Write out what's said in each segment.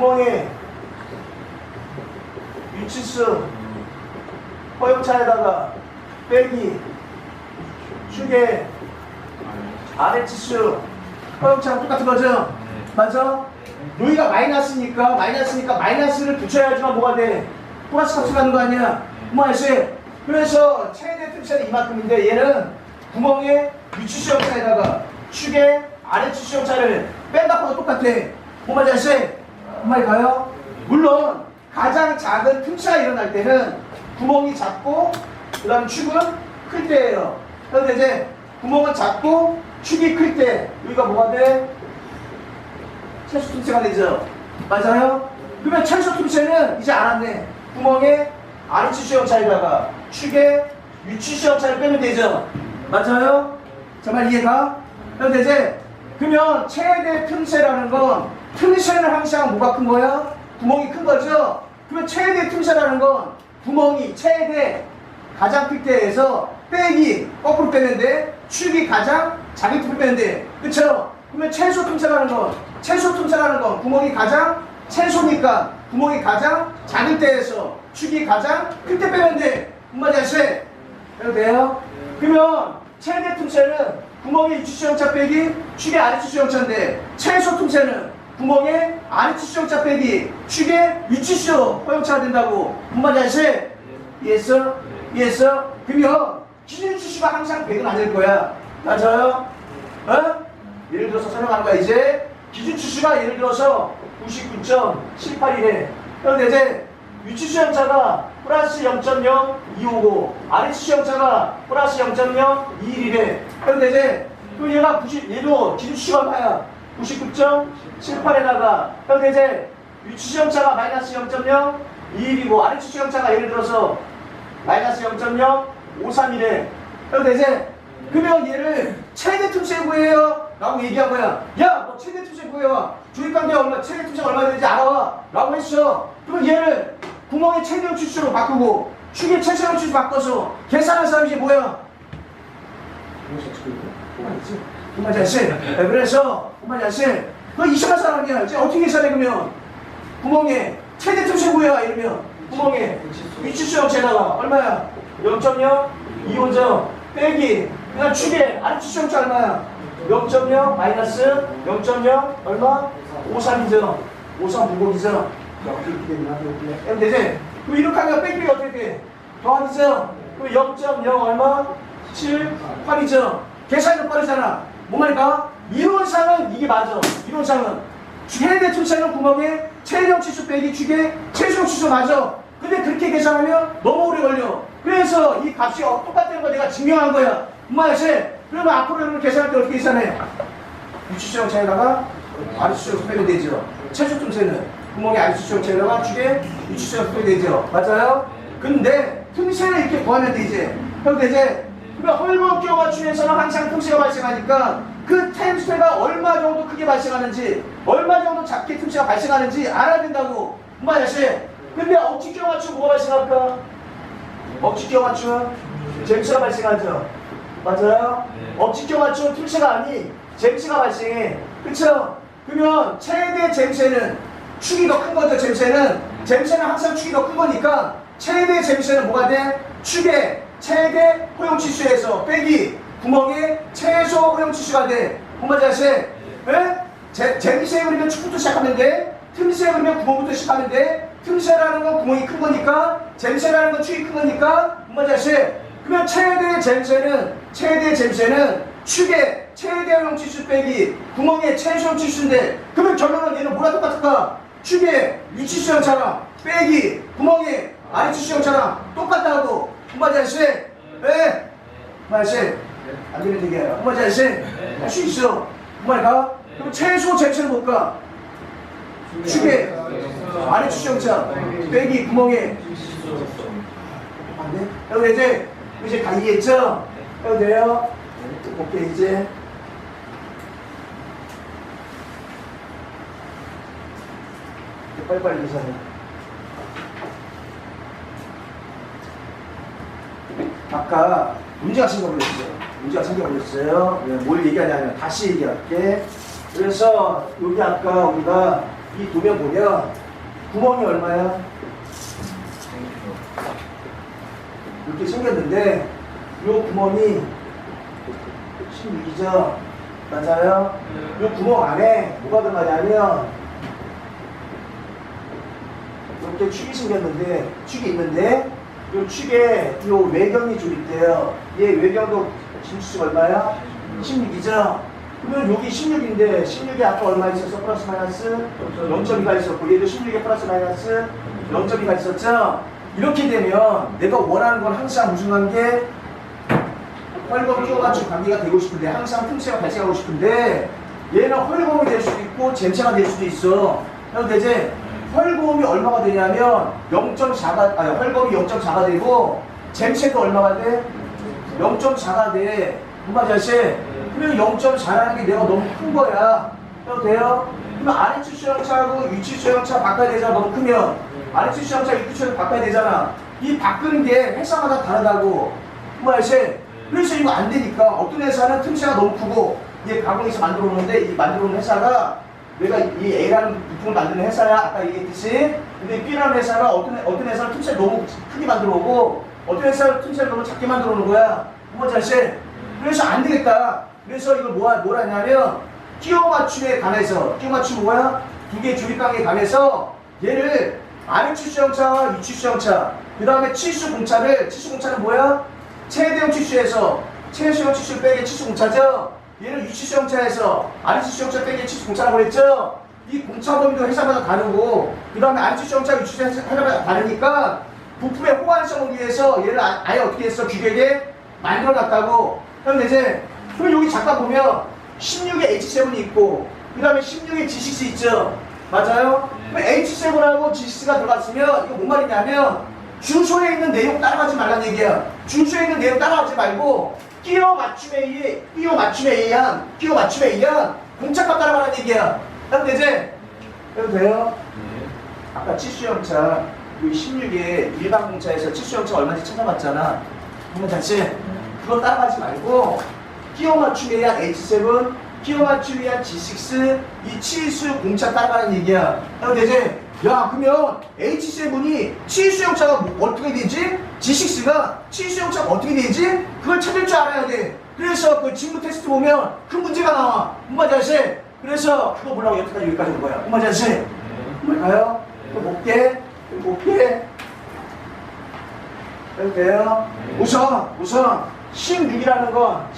구멍에 위치수 허용차에다가 빼기 축에 아래치수 허용차랑 똑같은 거죠? 맞아? 여기가 마이너스니까 마이너스를 붙여야지만 뭐가 돼? 플러스 값이 가는 거 아니야? 뭐하시? 그래서 최대 틈새는 이만큼인데 얘는 구멍에 위치수 형차에다가 축에 아래치수 형차를 뺀다 거하고 똑같아. 뭔 말인지 아시? 뭔 말이 가요? 물론 가장 작은 틈새가 일어날 때는 구멍이 작고 그 다음 축은 클 때예요. 그런데 이제 구멍은 작고 축이 클 때 여기가 뭐가 돼? 최소 틈새가 되죠. 맞아요? 그러면 최소 틈새는 이제 알았네. 구멍에 아래치수 형차에다가 축에 위치수 형차를 빼면 되죠. 맞아요? 정말 이해가? 그런데 이제 그러면 최대 틈새라는 건 틈새는 항상 뭐가 큰 거야? 구멍이 큰 거죠? 그러면 최대 틈새라는 건 구멍이 최대 가장 클 때에서 빼기 거꾸로 빼는데 축이 가장 작은 틈을 빼는데 그쵸? 그러면 최소 틈새라는 건 구멍이 가장 최소니까 구멍이 가장 작은 때에서 축이 가장 클 때 빼면 돼. 뭔 말인지 아시죠? 해도 돼요? 그러면 최대 틈새는 구멍의 위치수 형차 빼기 축의 아래치수 형차인데 최소 틈새는 구멍의 아래치수 형차 빼기 축의 위치수 형차가 된다고. 뭔 말인지 아시죠? 이해했어? 이해했어? 그러면 기준치수가 항상 100은 아닐 거야. 맞아요? 어? 예를 들어서 설명하는 거야. 이제 기준치수가 예를 들어서 99.78이래. 그런데 이제 위치수 형차가 플러스 0.0255 아래치수 형차가 플러스 0.021이래. 그런데 이제 또 얘가 얘도 기준치수가 얼마야? 99.78에다가 그런데 이제 위치수 형차가 마이너스 0.021이고 아래치수 형차가 예를 들어서 마이너스 0.053이래. 그런데 이제 그러면 얘를 최대 틈새 구해요 라고 얘기한 거야. 야, 너 최대 틈새 구해와. 주입관계 얼마, 최대 틈새가 얼마 되는지 알아와 라고 했어. 그럼 얘를 구멍의 최대 형치수로 바꾸고 축의 최소 형치수로 바꿔서 계산한 사람이 이제 뭐야? 그만지 않지? 그래서 그만지 않지? 너 이상한 사람이야. 이제 어떻게 계산해 그러면? 구멍에 최대 틈새 구해와 이러면 구멍에 위치수 형체다가 얼마야? 0.025점 빼기 그냥 축에 아래치수 형체 얼마야? 0.0 마이너스 0.0 얼마? 53이죠. 53불곡이죠. 그럼 되지? 그럼 이렇게 하면 빼기가 어떻게 돼? 더하기죠? 그럼 0.0 얼마? 7, 8이죠. 계산이 좀 빠르잖아. 뭔 말일까? 이론상은 이게 맞아. 이론상은 최대 틈새는 구멍에 최대형 치수 빼기 축에 최소형 치수 맞아. 근데 그렇게 계산하면 너무 오래 걸려. 그래서 이 값이 똑같다는 거 내가 증명한 거야. 엄마야씨. 그러면 앞으로 여러분 계산할 때 어떻게 계산해? 위치수 형체에다가 아래치수 형체 빼면 되죠. 최소 틈새는 구멍의 아래치수 형체에다가 축에 위치수 형체 빼면 되죠. 맞아요? 근데 틈새를 이렇게 구하면 되지. 그런데 이제 그러니까 헐거우끼워 맞춤에서는 항상 틈새가 발생하니까 그 틈새가 얼마 정도 크게 발생하는지 얼마 정도 작게 틈새가 발생하는지 알아야 된다고. 엄마야씨. 근데 억지끼워 맞추면 뭐가 발생할까? 억지끼워 맞추면 잼새가 발생하죠. 맞아요? 억지끼워 맞추면 틈새가 아니 잼새가 발생해. 그쵸? 그러면 최대 잼새는 축이 더 큰 거죠. 잼새는 항상 축이 더 큰 거니까 최대 잼새는 뭐가 돼? 축의 최대 허용치수에서 빼기 구멍의 최소 허용치수가 돼. 뭔지 아시죠? 잼새 그리면 축부터 시작하면 돼. 틈새 그리면 구멍부터 시작하면 돼. 틈새라는 건 구멍이 큰 거니까 잼새라는 건 축이 큰 거니까 뭔지 아시죠? 그러면 최대 잼새는 축의 최대 허용치수 빼기 구멍의 최소 허용치수인데 그러면 결론은 얘는 뭐랑 똑같을까? 축의 위치수 형차랑 빼기 구멍의 아래치수 형차랑 똑같다고. 엄마지 아저씨? 네? 엄마지 아저씨? 안 되면 되게 엄마지 아저씨? 할 수 있어. 엄마가? 그럼 최소 잼새는 뭘까? 축의 아래치수 형차 빼기 구멍에 안 돼? 여러분 이제 다 이해했죠? 해도 돼요? 오케이 이제 빨리빨리 계산해. 아까 문제가 생겨버렸어요. 뭘 얘기하냐면 다시 얘기할게. 그래서 여기 아까 우리가 이 도면 보면 구멍이 얼마야? 이렇게 생겼는데 요 구멍이 16이죠? 맞아요? 요 구멍 안에 뭐가 들어가냐면 이렇게 축이 생겼는데 축이 있는데 요 축에 요 외경이 좀 있대요. 얘 외경도 진수가 얼마야? 16이죠? 그러면 여기 16인데 16에 아까 얼마 있었어? 플러스 마이너스 0.2가 있었고 얘도 16에 플러스 마이너스 0.2가 있었죠? 이렇게 되면 내가 원하는 건 항상 무슨 관계? 헐검 끼워 맞춘 관계가 되고 싶은데 항상 틈새가 발생하고 싶은데 얘는 헐검이 될 수도 있고 잼새가 될 수도 있어. 그런데 이제 헐검이 얼마가 되냐면 0.4가 헐검이 0.4가 되고 잼새도 얼마가 돼? 0.4가 돼. 뭔가 자세? 그러면 0.4라는 게 내가 너무 큰 거야. 해도 돼요? 그러면 아래측 수형차하고 위측 수형차 바꿔야 되잖아. 너무 크면 아래측 수형차 위측 수형차 바꿔야 되잖아. 이 바꾸는 게 회사마다 다르다고. 뭔가 자세? 그래서 이거 안 되니까 어떤 회사는 틈새가 너무 크고 얘 가공해서 만들어 놓는데 이 만들어 놓은 회사가 내가 이 A라는 부품을 만드는 회사야. 아까 얘기했듯이. 근데 B라는 회사가 어떤 회사는 틈새를 너무 크게 만들어 오고 어떤 회사는 틈새를 너무 작게 만들어 오는 거야. 뭔가 자세? 그래서 안 되겠다. 그래서 이걸 뭐라 하냐면 끼워 맞춤에 관해서 끼워 맞춤 뭐야? 두 개의 조립관계에 관해서 얘를 아래측 수형차와 위측 수형차 그 다음에 치수 공차는 뭐야? 최대형 치수에서 최대형 치수 빼기 치수 공차죠? 얘는 위치 수형차에서 아래측 수형차 빼기 치수 공차라고 그랬죠? 이 공차 범위도 회사마다 다르고 그 다음에 아래측 수형차 위치 수형차 회사마다 다르니까 부품의 호환성을 위해서 얘를 아예 어떻게 했어? 규격에 만들어 놨다고. 그럼 이제 그럼 여기 잠깐 보면 16에 H7이 있고 그 다음에 16에 G6 있죠? 맞아요? 그럼 H7하고 G6가 들어갔으면 이거 뭔 말이냐면 주소에 있는 내용 따라가지 말라는 얘기야. 주소에 있는 내용 따라가지 말고 끼워 맞춤에 의한 공차값 따라가라는 얘기야. 그럼 되지? 해도 돼요? 아까 치수형차 여기 16에 일반 공차에서 치수형차 얼마인지 찾아봤잖아. 그러면 다시 그거 따라가지 말고 끼워 맞춤에 의한 H7, 끼워 맞춤에 의한 G6 이 치수 공차 따라가는 얘기야. 해도 되지? 야 그러면 H7이 치수형차가 어떻게 되지? G6가 치수형차가 어떻게 되지? 그걸 찾을 줄 알아야 돼. 그래서 그 직무 테스트 보면 그 문제가 나와. 엄마 자식. 그래서 그거 보려고 여기까지 온 거야. 엄마 자식. 한번 가요. 또 볼게. 해도 돼요? 우선 16이라는 건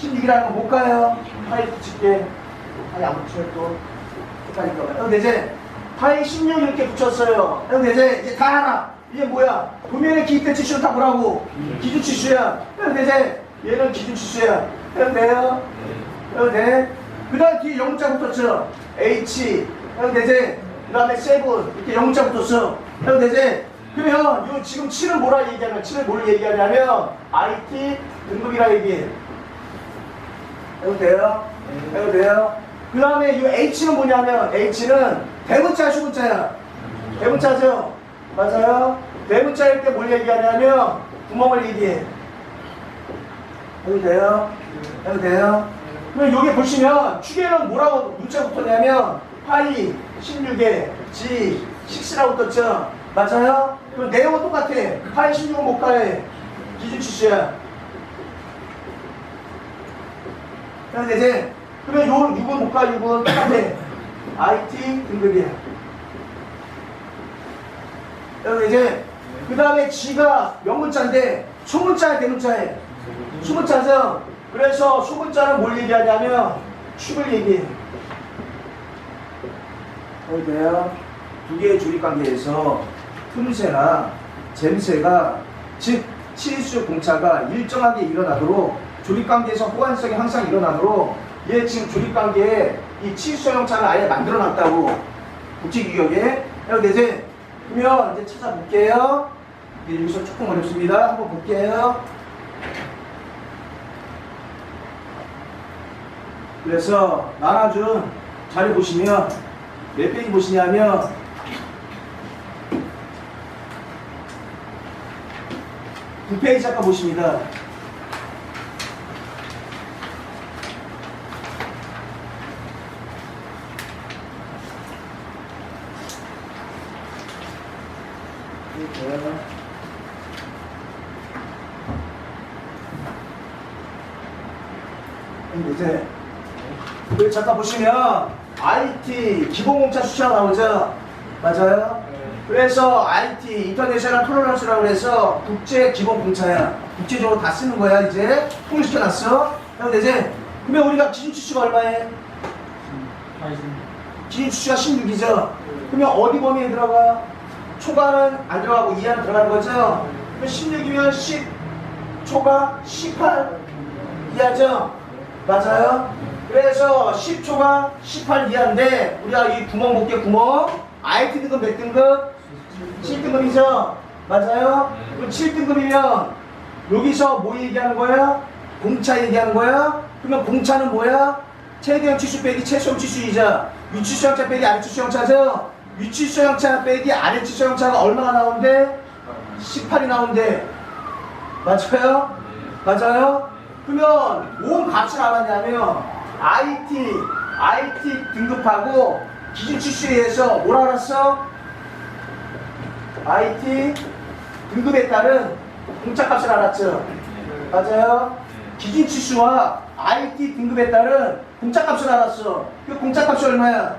못 가요. 파이 붙일게. 파이 안 붙이면 또 헷갈릴까 봐요. 되지? 파이 16 이렇게 붙였어요. 되지? 이제 다 알아. 이게 뭐야? 도면에 기입된 치수는 다 뭐라고? 기준 치수야. 되지? 얘는 기준 치수야. 해도 돼요? 해도 돼? 그 다음 뒤에 영문자 붙었죠? H. 해도 되지? 그 다음에 7. 이렇게 영문자 붙었어. 해도 되지? 그러면 요 지금 7은 뭐라 얘기하면 7을 뭘 얘기하냐면 IT 등급이라 얘기해. 해도 돼요? 해도 돼요? 그 다음에 이 H는 뭐냐면 H는 대문자 수문자야. 대문자죠? 맞아요? 대문자일 때 뭘 얘기하냐면 구멍을 얘기해. 해도 돼요? 해도 돼요? 그럼 여기 보시면 축에는 뭐라고 문자 붙었냐면 파이 16에 G6라고 붙었죠? 맞아요? 그럼 내용은 똑같아. 파이 16은 못 가해. 기준 치수야. 그런데 이제 그러면 요 6은 못 가, 6은 똑같아. IT 등급이야. 그래서 이제 그 다음에 G가 명문자인데 소문자야 대문자야? 소문자죠? 그래서 소문자는 뭘 얘기하냐면 축을 얘기해. 돼요? 두 개의 조립관계에서 틈새나 잼새가 즉 치수 공차가 일정하게 일어나도록 조립관계에서 호환성이 항상 일어나도록 얘 지금 조립관계에 이 치수형차를 아예 만들어 놨다고. 국제 규격에. 해도 되지? 그러면 이제 찾아볼게요. 여기서 조금 어렵습니다. 한번 볼게요. 그래서 나눠준 자료 보시면 몇 페이지 보시냐면 9페이지 아까 보십니다. 이제 여기 잠깐 보시면 IT 기본공차 수치가 나오죠? 맞아요? 그래서 IT 인터내셔널 톨러런스라고 해서 국제 기본공차야. 국제적으로 다 쓰는 거야. 이제 통일시켜놨어. 그런데 이제 그러면 우리가 기준치수가 얼마에? 기준치수가 16이죠? 그러면 어디 범위에 들어가? 초과는 안 들어가고 이하는 들어가는 거죠? 그러면 16이면 10 초과 18 이하죠? 맞아요? 그래서 10초가 18 이하인데 우리가 이 구멍 볼게 구멍 IT 등급 몇 등급? 7등급이죠? 맞아요? 그럼 7등급이면 여기서 뭐 얘기하는 거야? 공차 얘기하는 거야? 그러면 공차는 뭐야? 최대형 치수 빼기 최소형 치수이자 위치수형차 빼기 아래치수형차죠? 위치수형차 빼기 아래치수형차가 얼마나 나온대? 18이 나온대. 맞아요? 맞아요? 그러면 뭔 값을 알았냐면 IT 등급하고 기준치수에 의해서 뭘 알았어? IT 등급에 따른 공차값을 알았죠? 맞아요? 기준치수와 IT 등급에 따른 공차값을 알았어. 그 공차값이 얼마야?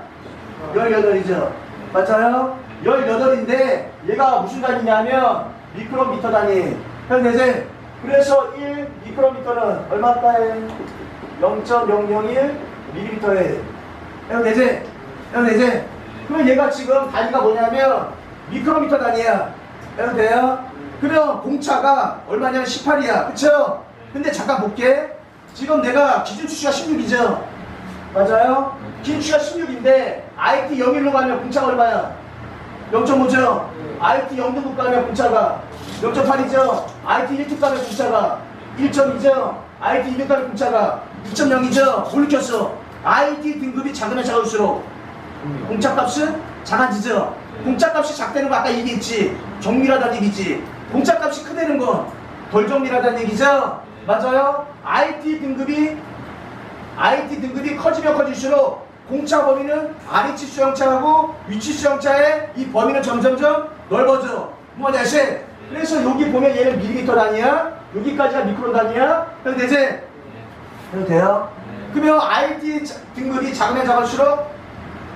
18이죠? 맞아요? 18인데 얘가 무슨 단위냐면 미크로미터 단위. 그래서 1 미크로미터는 얼마일까요? 0.001 밀리미터에. 되지? 그러면 얘가 지금 단위가 뭐냐면 미크로미터 단위야. 돼요? 그럼 공차가 얼마냐면 18이야. 그쵸? 근데 잠깐 볼게. 지금 내가 기준치수가 16이죠? 맞아요? 기준치수가 16인데 IT 0일로 가면 공차가 얼마야? 0.5죠? IT 0등급 가면 공차가 0.8이죠? IT 1급 가면 공차가 1.2죠? IT 200 가면 공차가 2.0이죠? 뭘 느꼈어? IT 등급이 작으면 작을수록 공차값은 작아지죠? 공차값이 작다는 거 아까 얘기했지? 정밀하다는 얘기지? 공차값이 크다는 건 덜 정밀하다는 얘기죠? 맞아요? IT 등급이 커지면 커질수록 공차 범위는 아래치 수형차하고 위치 수형차의 이 범위는 점점점 넓어져. 뭐냐, 그래서 여기 보면 얘는 밀리미터 단위야. 여기까지가 미크론 단위야. 해도 되지? 해도 돼요? 그러면 IT 등급이 작으면 작을수록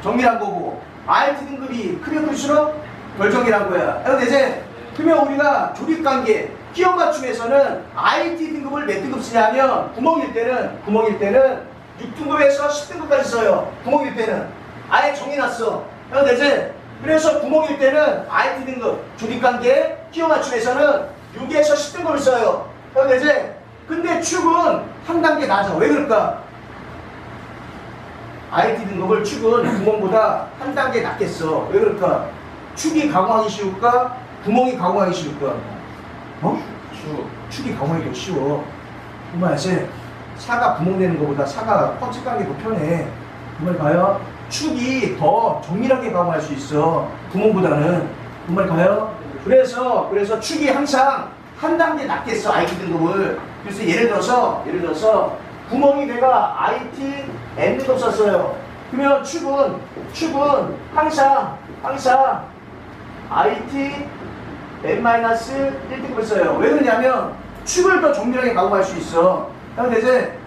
정밀한 거고 IT 등급이 크면 클수록 덜 정밀한 거야. 해도 되지? 그러면 우리가 조립관계 기억 맞춤에서는 IT 등급을 몇 등급 쓰냐면 구멍일 때는 6등급에서 10등급까지 써요. 구멍일 때는 아예 정해놨어. 해도 되지? 그래서 구멍일 때는 IT 등급 조립관계 기억 맞춤에서는 6에서 10등급을 써요. 해도 되지? 근데 축은 한 단계 낮아. 왜 그럴까? IT 등급을 축은 구멍보다 한 단계 낮게 써. 왜 그럴까? 축이 가공하기 쉬울까? 구멍이 가공하기 쉬울까? 축이 가공하기 더 쉬워. 그 말이지? 사과 구멍 내는 것보다 사과 껍질 까는 게 더 편해. 그 말 가요? 축이 더 정밀하게 가공할 수 있어. 구멍보다는. 그 말 가요? 그래서 축이 항상 한 단계 낮게 써. IT 등급을. 그래서 예를 들어서 구멍이 내가 IT N등급 썼어요. 그러면 축은 항상 IT N-1등급을 써요. 왜 그러냐면 축을 더 정밀하게 가공할 수 있어. 그럼 이제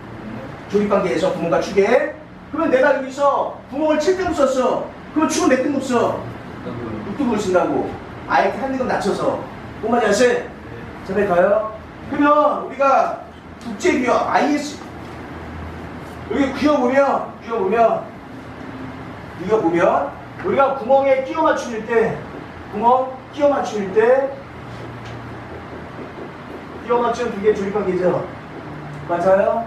조립관계에서 구멍과 축에 그러면 내가 여기서 구멍을 7등급 썼어. 그럼 축은 몇 등급 써? 6등급을 쓴다고. IT 한 등급 낮춰서. 뭔 말인지 아세요? 잘 가요? 그러면 우리가 국제규격 IS 여기 그려보면 우리가 구멍에 끼워 맞추일 때 끼워 맞추는 두 개 조립관계죠. 맞아요?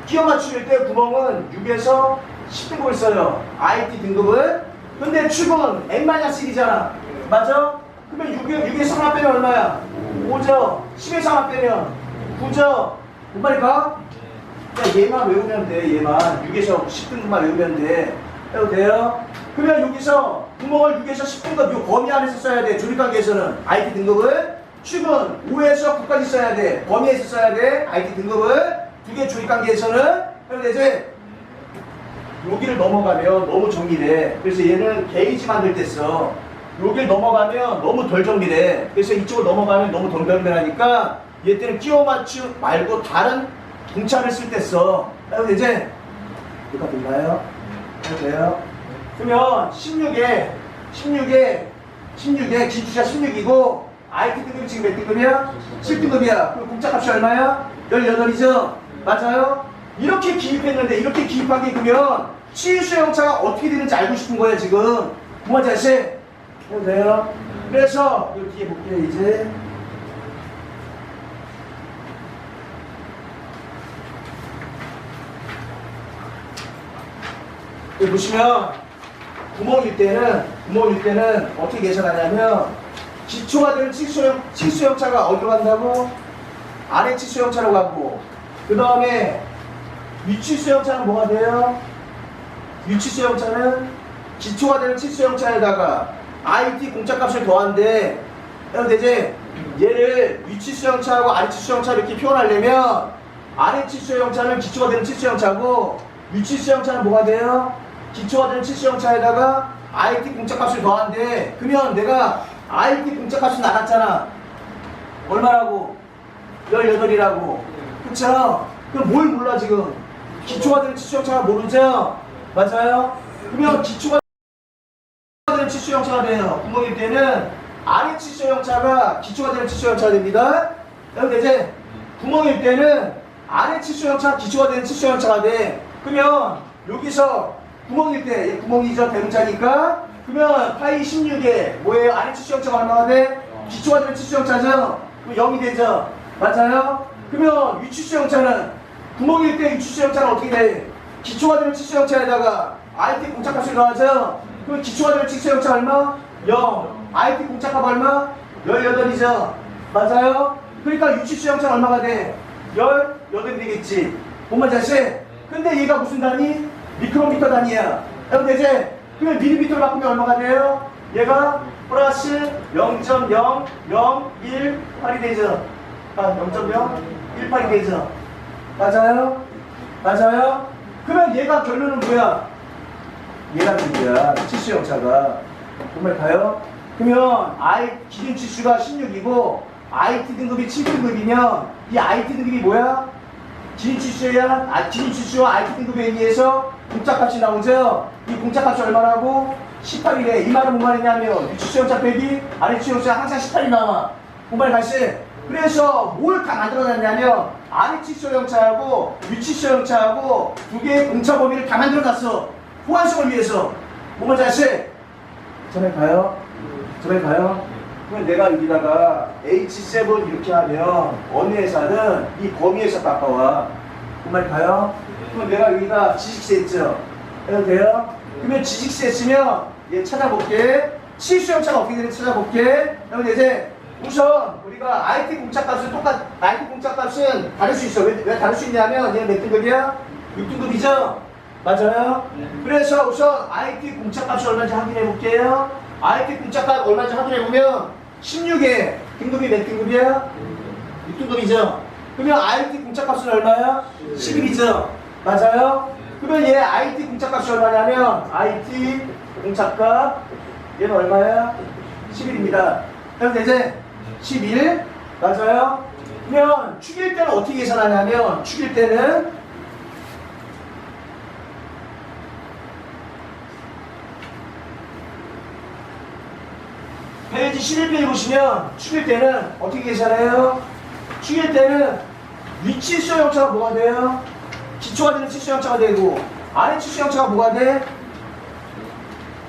끼워 맞추일 때 구멍은 6에서 10등급을 써요. IT 등급을. 근데 축은 N-1이잖아. 맞아? 그러면 6에서 하나 빼면 얼마야? 5죠? 10에서 하나 빼면 9죠? 뭔 말일까? 얘만 외우면 돼. 얘만 6에서 10등급만 외우면 돼. 해도 돼요? 그러면 여기서 구멍을 6에서 10등급 요 범위 안에서 써야 돼. 조립관계에서는 IT 등급을. 축은 5에서 9까지 써야 돼. 범위에서 써야 돼. IT 등급을. 두 개 조립관계에서는. 해도 되지? 여기를 넘어가면 너무 정밀해. 그래서 얘는 게이지 만들 때 써. 여길 넘어가면 너무 덜 정밀해. 그래서 이쪽으로 넘어가면 너무 덜 정밀하니까 얘 때는 끼워 맞춤 말고 다른 동차를 쓸 때 써. 그래서 이제 이거 됐나요? 돼요? 그러면 16에 기초자 16이고 IT 등급이 지금 몇 등급이야? 7등급이야. 그럼 공짜값이 얼마야? 18이죠? 맞아요? 이렇게 기입했는데 이렇게 기입하게 그러면 치유수용차가 어떻게 되는지 알고 싶은 거예요 지금. 부모 자식 해도 돼요? 그래서 여기 뒤에 볼게요 이제. 여기 보시면 구멍일 때는 어떻게 계산하냐면 기초가 되는 치수형차가 어디로 간다고? 아래 치수형차로 가고 그 다음에 위치수형차는 뭐가 돼요? 위치수형차는 기초가 되는 치수형차에다가 IT 공짜값을 더한데 그럼 이제 얘를 위치수형차하고 아래 치수형차 이렇게 표현하려면 아래 치수형차는 기초가 되는 치수형차고 위치수형차는 뭐가 돼요? 기초가 되는 치수형차에다가 IT 공짜값을 더한대. 그러면 내가 IT 공짜값이 나갔잖아. 얼마라고? 18이라고. 그쵸? 그럼 뭘 몰라 지금? 기초가 되는 치수형차가 모르죠? 맞아요? 그러면 기초가 되는 치수형차가 돼요. 구멍일 때는 아래 치수형차가 기초가 되는 치수형차가 됩니다. 그럼 이제 구멍일 때는 아래 치수형차가 기초가 되는 치수형차가 돼. 그러면 여기서 구멍일 때, 얘 구멍이죠, 대문자니까. 그러면 파이 16에 뭐예요? 아래 치수형차가 얼마가 돼? 기초가 되는 치수형차죠? 그럼 0이 되죠? 맞아요? 그러면 위치수형차는 구멍일 때 위치수형차는 어떻게 돼? 기초가 되는 치수형차에다가 IT 공짜값을 더하죠? 그럼 기초가 되는 치수형차 얼마? 0. IT 공짜값 얼마? 18이죠? 맞아요? 그러니까 위치수형차는 얼마가 돼? 18이 되겠지. 뭔 자식? 근데 얘가 무슨 단위? 미크로미터 단위야. 그럼 이제 그러면 밀리미터로 바꾸면 얼마가 돼요? 얘가 플러스 0.0018이 되죠. 0.018이 되죠. 맞아요? 맞아요? 그러면 얘가 결론은 뭐야? 얘가 문제야. 치수형차가. 정말 가요? 그러면 기준 치수가 16이고 IT 등급이 7등급이면 이 IT 등급이 뭐야? 기준치수와 IT 등급에 의해서 공짜값이 나오죠? 이 공짜값이 얼마라고? 18이래. 이 말은 뭔 말이냐면 위치수형차 빼기 아래 치수형차 항상 18이 나와. 뭔말 다시. 그래서 뭘 다 만들어놨냐면 아래 치수형차하고 위치수형차하고 두 개의 공차 범위를 다 만들어놨어. 호환성을 위해서. 뭔말 다시. 전에 가요? 그럼 내가 여기다가 H7 이렇게 하면 어느 회사는 이 범위에서 바꿔와. 그 말 가요? 그럼 내가 여기다 지식세 했죠? 해도 돼요? 그러면 지식세 했으면 얘 찾아볼게. 치수형차가 어떻게 되는지 찾아볼게. 그럼 이제 우선 우리가 IT 공짜값은 IT 공짜값은 다를 수 있어. 왜 다를 수 있냐면 얘 몇 등급이야? 6등급이죠? 맞아요? 그래서 우선 IT 공짜값이 얼마인지 확인해 볼게요. IT 공짜값 얼마인지 확인해 보면 16에 등급이 몇 등급이야? 6등급이죠? 그러면 IT 공짜값은 얼마야? 11이죠? 맞아요? 그러면 얘 IT 공짜값이 얼마냐면 IT 공짜값 얘는 얼마야? 11입니다. 그럼 이제 11 맞아요? 그러면 축일 때는 어떻게 계산하냐면 축일 때는 페이지 11페이지 보시면 축일 때는 어떻게 계산해요? 축일 때는 위치 수형차가 뭐가 돼요? 기초가 되는 치수형차가 되고 아래 치수형차가 뭐가 돼?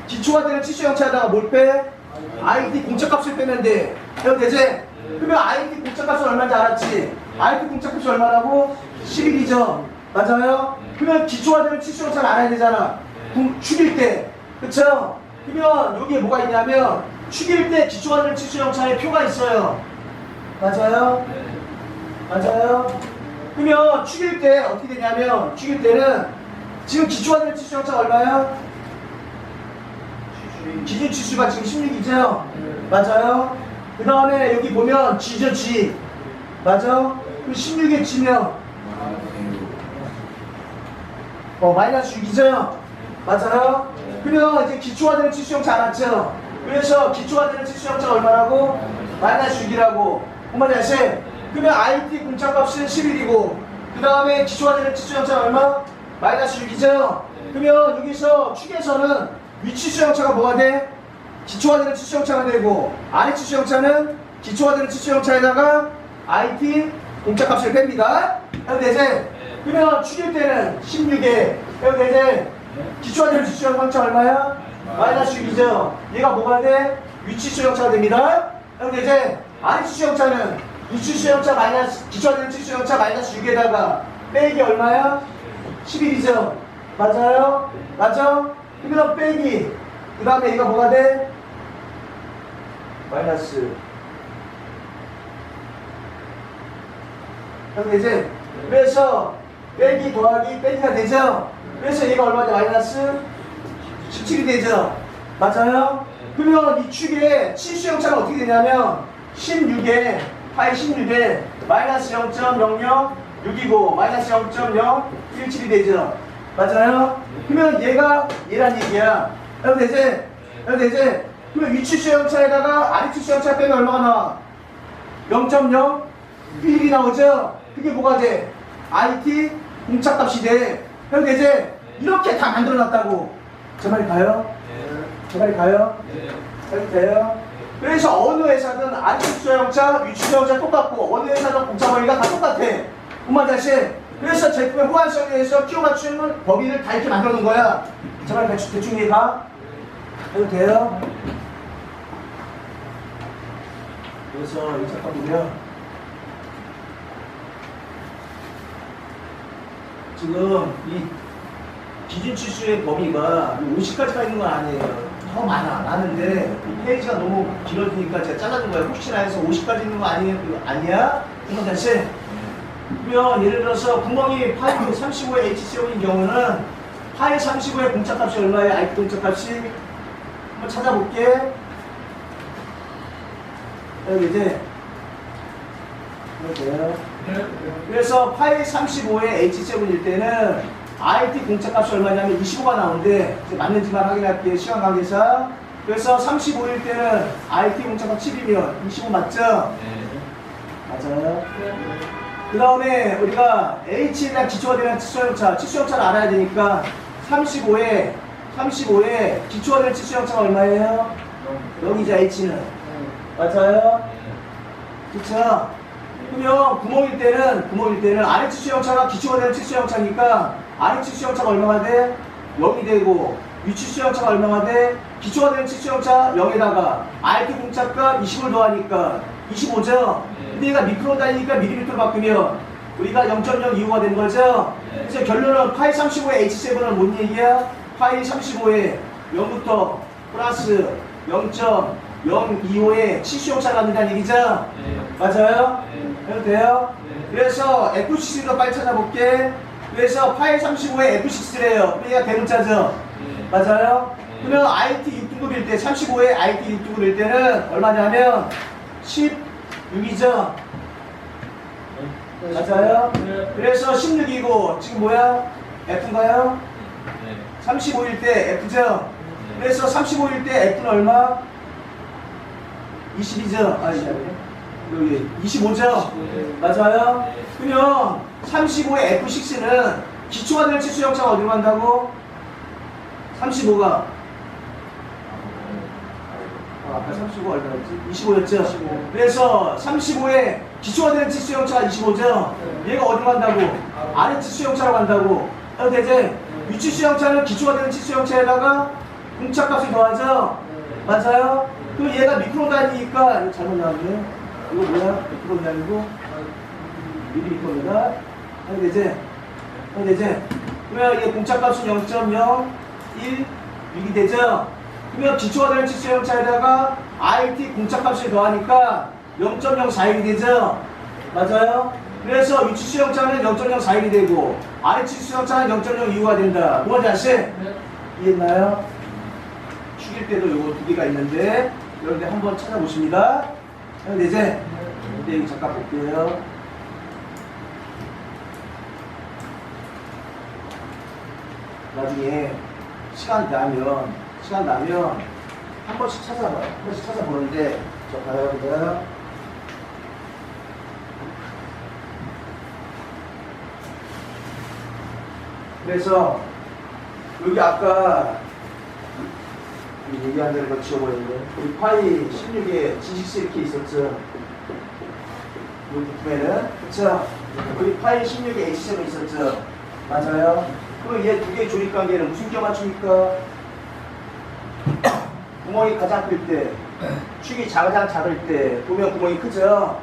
기초가 되는 치수형차에다가 뭘 빼? IT 공짜값을 빼면 돼. 그럼 되지? 그러면 IT 공짜값은 얼마인지 알았지? IT 공짜값이 얼마라고? 11이죠? 맞아요? 그러면 기초가 되는 치수형차를 알아야 되잖아. 축일 때. 그쵸? 그러면 여기에 뭐가 있냐면 축일 때 기초가 되는 치수형차에 표가 있어요. 맞아요? 맞아요? 그러면 축일 때 어떻게 되냐면 축일 때는 지금 기초가 되는 치수형차가 얼마야? 기준 치수가 지금 16이죠? 맞아요? 그 다음에 여기 보면 G죠 G. 맞아? 그 16에 G면 마이너스 6이죠? 맞아요? 그러면 이제 기초가 되는 치수형차 알았죠? 그래서 기초가 되는 치수형차가 얼마라고? 마이너스 6이라고. 엄마 자신. 그러면 IT 공차값은 11이고 그 다음에 기초가 되는 치수형차가 얼마? 마이너스 6이죠? 그러면 여기서 축에서는 위치수형차가 뭐가 돼? 기초가 되는 치수형차가 되고 아래 치수형차는 기초가 되는 치수형차에다가 IT 공차값을 뺍니다. 해도 되지? 그러면 축일 때는 16에 해도 되지? 기초가 되는 치수형차 얼마야? 마이너스 6이죠? 얘가 뭐가 돼? 위치수형차가 됩니다. 해도 되지? 아래 치수형차는 위치수형차 마이너스 기초가 되는 치수형차 마이너스 6에다가 빼기 얼마야? 11이죠? 맞아요? 맞아? 그럼 빼기 그 다음에 얘가 뭐가 돼? 마이너스 그럼 되지? 그래서 빼기 더하기 빼기가 되죠? 그래서 얘가 얼마죠? 마이너스 17이 되죠? 맞아요? 그러면 이 축의 치수형차가 어떻게 되냐면 16에 파이 16에 마이너스 0.006이고 마이너스 0.017이 되죠? 맞아요? 그러면 얘가 얘란 얘기야. 해도 되지? 해도 되지? 그러면 위치수형차에다가 아래치수형차 빼면 얼마가 나와? 0.01이 나오죠? 그게 뭐가 돼? IT 공차값이 돼. 해도 되지? 이렇게 다 만들어놨다고. 제 말이 가요? 제 말이 가요? 해도 돼요? 그래서 어느 회사든 아래치수형차, 위치수형차 똑같고 어느 회사든 공차범위가 다 똑같아. 엄마 자신. 그래서 제품의 호환성에 대해서 끼워 맞추는 범위를 다 이렇게 만들어 놓은 거야. 제발 대충 이해가? 해도 돼요? 그래서 이 잠깐 보면 지금 이 기준치수의 범위가 50까지가 있는 건 아니에요. 더 많은데 이 페이지가 너무 길어지니까 제가 잘라준 거예요. 혹시나 해서 50까지 있는 거 아니야? 그럼 다시 그러면 예를 들어서 구멍이 파이 35의 H7인 경우는 파이 35의 공차값이 얼마예요? IP 공차값이 한번 찾아볼게. 여기 이제 돼요. 그래서 파이 35의 H7일 때는 IT 공차값이 얼마냐면 25가 나오는데 이제 맞는지만 확인할게요. 시간 관계상. 그래서 35일 때는 IT 공차값 7이면 25 맞죠? 맞아요. 그 다음에 우리가 H에 대한 기초가 되는 치수형차를 알아야 되니까 35에 기초가 되는 치수형차가 얼마예요? 0이죠. H는 맞아요? 그쵸? 그러면 구멍일 때는 아래 치수형차가 기초가 되는 치수형차니까 아래 치수형차가 얼마가 돼? 0이 되고 위 치수형차가 얼마가 돼? 기초가 되는 치수형차 0에다가 IT 공차값 20을 더하니까 25죠? 근데 얘가 미크로 다니니까 밀리미터로 바꾸면 우리가 0.02호가 된 거죠? 그래서 결론은 파이 35의 H7은 뭔 얘기야? 파이 35에 0부터 플러스 0.025의 치수형차가 간다는 얘기죠? 맞아요? 해도 돼요? 그래서 F6도 빨리 찾아볼게. 그래서 파이 35의 F6래요. 그럼 얘가 대문자죠? 맞아요? 그러면 IT 6등급일 때 35의 IT 6등급일 때는 얼마냐면 16이죠? 맞아요? 그래서 16이고 지금 뭐야? F인가요? 35일 때 F죠? 그래서 35일 때 F는 얼마? 20이죠? 아니 여기 25죠? 맞아요? 그러면 35의 F6는 기초가 되는 치수형차가 어디로 간다고? 35가 아까 35 얼마였지? 25였죠? 그래서 35에 기초가 되는 치수형차가 25죠? 얘가 어디로 간다고? 아래 치수형차로 간다고. 해도 되지? 위치수형차는 기초가 되는 치수형차에다가 공차값을 더하죠? 맞아요? 그럼 얘가 미크로 단위니까 이거 잘못 나왔네. 이거 뭐야? 미크로 단위고 밀리미터입니다. 해도 되지? 해도 되지? 그러면 이게 공차값은 0.016이 되죠? 그러면 기초가 되는 치수형차에다가 IT 공차값을 더하니까 0.041이 되죠? 맞아요? 그래서 위 치수형차는 0.041이 되고 아래 치수형차는 0.02가 된다. 뭐가 자식? 이해했나요? 축일 때도 요거 두 개가 있는데 여러분들 한번 찾아보십니다. 그럼 이제 여기 잠깐 볼게요. 나중에 시간 나면 한 번씩 찾아봐요. 한 번씩 찾아보는데, 저 봐요, 그냥. 그래서, 여기 아까, 얘기한 대로 이거 지워버렸는데, 우리 파이 16에 진식수 이렇게 있었죠. 여기 부분에는, 그쵸? 우리 파이 16에 H점이 있었죠. 맞아요. 그럼 얘 두 개의 조립관계는 무슨 기호 맞춥니까? 구멍이 가장 클 때, 축이 가장 작을 때, 보면 구멍이 크죠?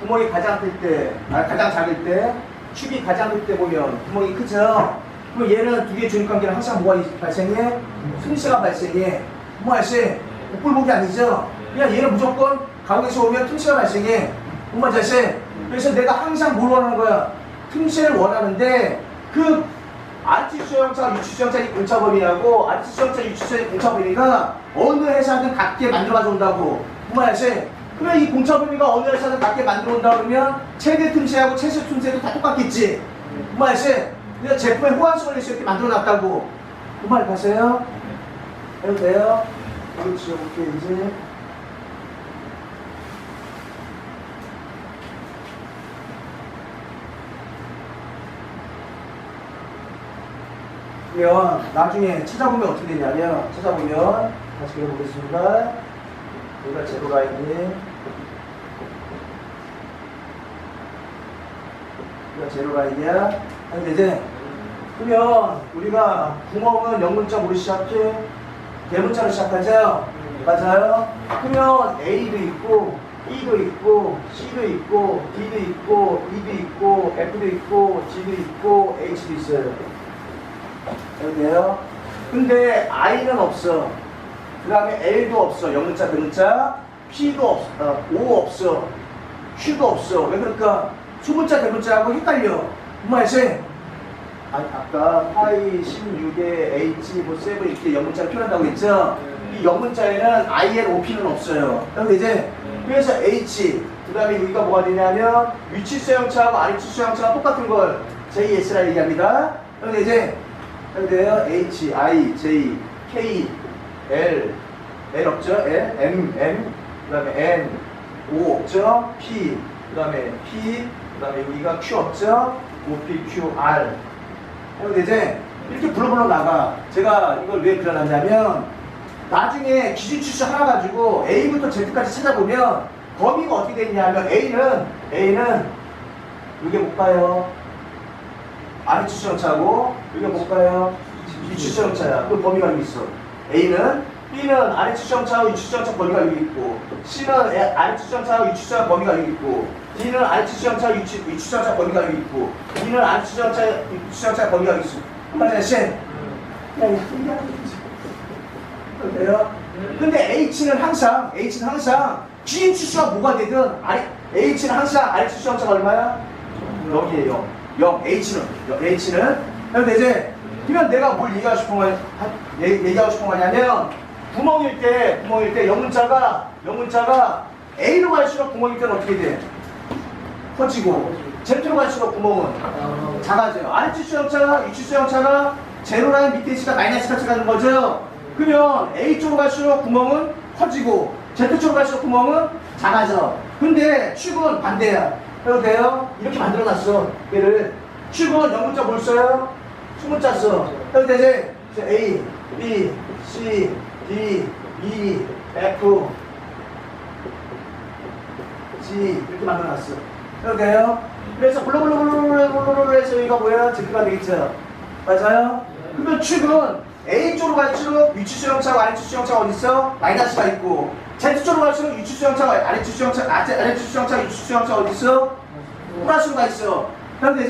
구멍이 가장 클 때, 가장 작을 때, 축이 가장 클 때 보면 구멍이 크죠? 그럼 얘는 두 개의 조립관계는 항상 뭐가 발생해? 틈새가 발생해. 뭐 할지? 복불복이 아니죠? 그냥 얘는 무조건 가운데서 오면 틈새가 발생해. 뭔 말인지 알지? 그래서 내가 항상 뭘 원하는 거야? 틈새를 원하는데, 그 아르티수형차, 유치수형차의 공차범위하고 아르티수형차, 유치수형차의 공차범위가 어느 회사든 같게 만들어가져 온다고. 뭔 말이지? 그러면 이 공차범위가 어느 회사든 같게 만들어 온다 그러면 최대 틈새하고 최소 틈새도 다 똑같겠지. 뭔 말이지? 그래서 제품의 호환성을 위해서 이렇게 만들어 놨다고. 뭔 말 가세요? 해도 돼요? 이거 지워볼게요, 이제. 그러면 나중에 찾아보면 어떻게 되냐면, 찾아보면 다시 그려보겠습니다. 여기가 제로 라인이, 여기가 제로 라인이야. 근데 이제 그러면 우리가 구멍은 영문자로 시작해, 대문자로 시작하죠. 맞아요. 그러면 A도 있고 E도 있고 C도 있고 D도 있고 E도 있고 F도 있고 G도 있고 H도 있어요. 여기에요. 근데 I는 없어. 그 다음에 L도 없어. 영문자, 대문자. P도 없어. O 없어. Q도 없어. 왜 그럴까? 수문자, 대문자하고 헷갈려. 뭔 말이지? 아니, 아까 파이 16에 H, 뭐 세븐 이렇게 영문자를 표현한다고 했죠? 이 영문자에는 IL, OP는 없어요. 그런데 이제 그래서 H, 그 다음에 여기가 뭐가 되냐면 위치수형차하고 아래치수형차가 똑같은 걸 JS라 얘기합니다. 그런데 이제 그런데요, H, I, J, K, L, L 없죠? L, M, 그 다음에 N, O 없죠? P, 그 다음에 P, 그 다음에 여기가 Q 없죠? O, P, Q, R. 그런데 이제 이렇게 불러불러 나가. 제가 이걸 왜 그려놨냐면, 나중에 기준치수 하나 가지고 A부터 Z까지 찾아보면 범위가 어떻게 되냐면, A는 이게 못 가요. 아래치수형차고, 이게 못 가요. 위치수형차야. 그 범위가 여기 있어. A는, B는 아래치수형차하고 위치수형차 범위가 여기 있고, C는 아래치수형차하고 위치수형차 범위가 여기 있고, D는 아래치수형차 위치수형차 범위가 여기 있고, E는 아래치수형차 위치수형차 범위가 여기 있어. 한마디로 씨. 그래요? 근데 H는 항상 기인치수가 뭐가 되든 H는 항상 아래치수형차가 얼마야? 0이에요. 0. H는. 그런데 이제 그러면 내가 뭘 얘기하고 싶은 거냐면, 구멍일 때 영문자가 A로 갈수록 구멍일 때는 어떻게 돼? 커지고, Z로 갈수록 구멍은 작아져요. 아래치수형차가 위치수형차가 제로라인 밑에 있으니까 마이너스 같이 가는 거죠. 그러면 A 쪽으로 갈수록 구멍은 커지고 Z 쪽으로 갈수록 구멍은 작아져. 근데 축은 반대야. 그래도 돼요? 이렇게 만들어놨어. 얘를 축은 영문자 뭘 써요? 수문자 써. 그래도 되지? A, B, C, D, E, F, G 이렇게 만들어놨어. 그래도 돼요? 그래서 블루블루블루블루블루 해서 여기가 뭐야? Z가 되겠죠? 맞아요? 그러면 축은 A 쪽으로 갈수록 위치수형차와 아래치수형차가 어디 있어? 마이너스가 있고, Z 쪽으로 갈수록 위치수형차와 아래치수형차, 위치수형차가 어디 있어? 플러스가 있어. 그런데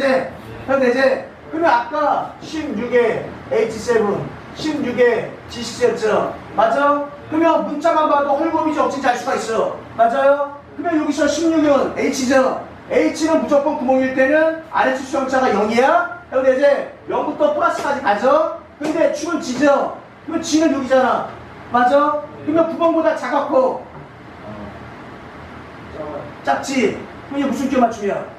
이제 그러면 아까 16에 H7, 16에 G6였죠? 맞아? 그러면 문자만 봐도 헐범위지 억진지 알 수가 있어. 맞아요? 그러면 여기서 16은 H죠? H는 무조건 구멍일 때는 아래치수형차가 0이야? 그런데 이제 0부터 플러스까지 가죠? 근데 축은 G죠? 그러면 G는 여기잖아. 맞아? 그러면 구멍보다 작았고 작지? 그럼 이게 무슨 겨 맞춤이야?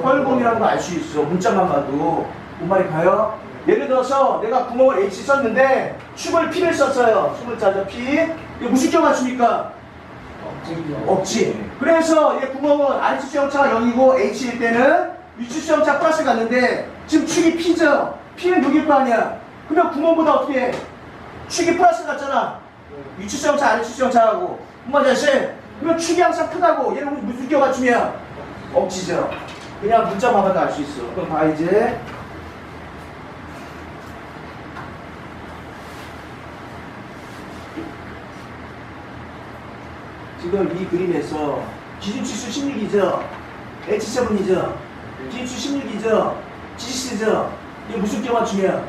헐범위라는 거 알 수 있어. 문자만 봐도. 뭔 말이 가요? 예를 들어서 내가 구멍을 H 썼는데 축을 P를 썼어요. 수문자죠. P. 이거 무슨 겨 맞춥니까? 억지. 그래서 얘 구멍은 아래 수영차가 0이고 H일 때는 위치 수영차 플러스 갔는데 지금 축이 P죠? P는 6일 거 아니야. 그러면 구멍보다 어떻게 해? 축이 플러스 같잖아. 위치 수영차 아래 수영차하고. 엄마 자신. 그러면 축이 항상 크다고. 얘는 무슨 겨 맞춤이야? 억지죠. 그냥 문자 봐봐도 알 수 있어. 그럼 봐 이제. 지금 이 그림에서 기준치수 16이죠? H7이죠? 기준치수 16이죠? G6죠? 이게 무슨 겨 맞춤이야?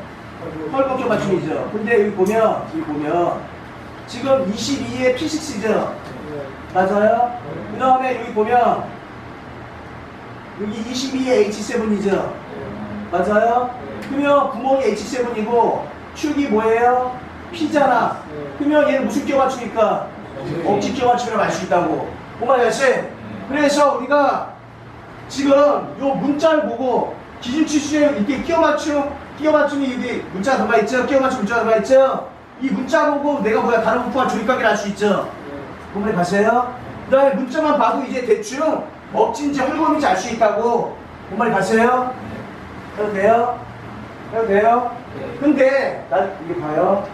헐곡 겨 맞춤이죠? 근데 여기 보면 지금 22에 P6죠? 맞아요? 그 다음에 여기 보면 여기 22에 H7이죠? 맞아요? 그러면 구멍이 H7이고 축이 뭐예요? P잖아. 그러면 얘는 무슨 겨 맞추니까? 억지 겨 맞춤이라고 알 수 있다고. 엄마 아저씨. 그래서 우리가 지금 요 문자를 보고 기준치수에 이렇게 끼워 맞춤이 여기 문자 들어가 있죠? 끼워 맞춤 문자 들어가 있죠? 이 문자 보고 내가 뭐야 다른 부품과 조립관계를 알 수 있죠? 그럼 가세요. 그 다음에 문자만 봐도 이제 대충 억지인지 헐거인지 알 수 있다고. 엄마 가세요. 해도 돼요? 해도 돼요? 근데 나 이게 봐요.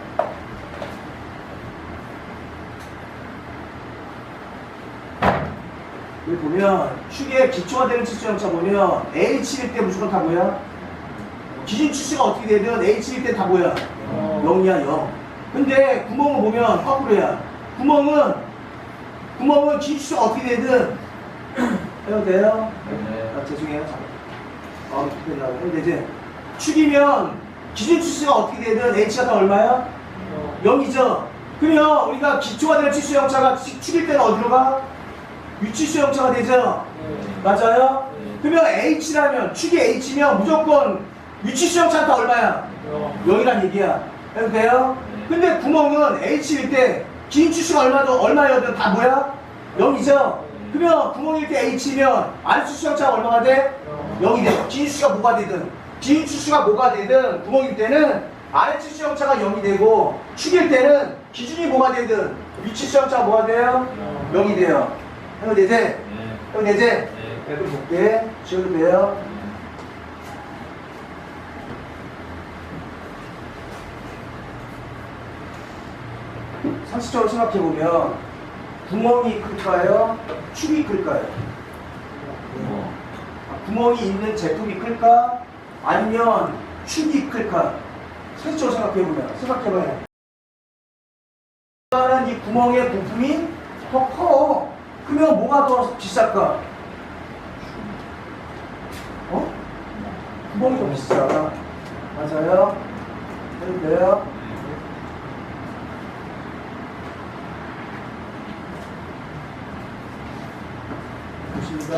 여기 보면 축의 기초가 되는 치수형차 보면 H일 때 무조건 다 뭐야? 기준 치수가 어떻게 되든 H일 때 다 뭐야? 0이야 0. 근데 구멍을 보면 거꾸로야. 구멍은 기준 치수가 어떻게 되든 해도 돼요? 아, 죄송해요. 근데 이제 축이면 기준 치수가 어떻게 되든 H가 다 얼마야? 0이죠. 그러면 우리가 기초가 되는 치수형차가 축일 때는 어디로 가? 위치수 형차가 되죠? 맞아요? 그러면 H라면, 축이 H면 무조건 위치수 형차가 다 얼마야? 0이란 얘기야. 해도 돼요? 근데 구멍은 H일 때 기인치수가 얼마여든 다 뭐야? 0이죠? 그러면 구멍일 때 H면 안수수 형차가 얼마가 돼? 0이 돼. 기인치수가 뭐가 되든. 기인치수가 뭐가 되든 구멍일 때는 아래치수 형차가 0이 되고 축일 때는 기준이 뭐가 되든 위치수 형차가 뭐가 돼요? 0이 돼요. 해도 되지? 해도 되지? 그럼 볼게. 지워도 돼요. 상식적으로 생각해보면 구멍이 클까요? 축이 클까요? 구멍이 있는 제품이 클까? 아니면 축이 클까? 상식적으로 생각해봐요. 이 구멍의 부품이 더 커. 그러면 뭐가 더 비쌀까? 구멍이 더 비싸. 맞아요? 해도 돼요? 보십니다.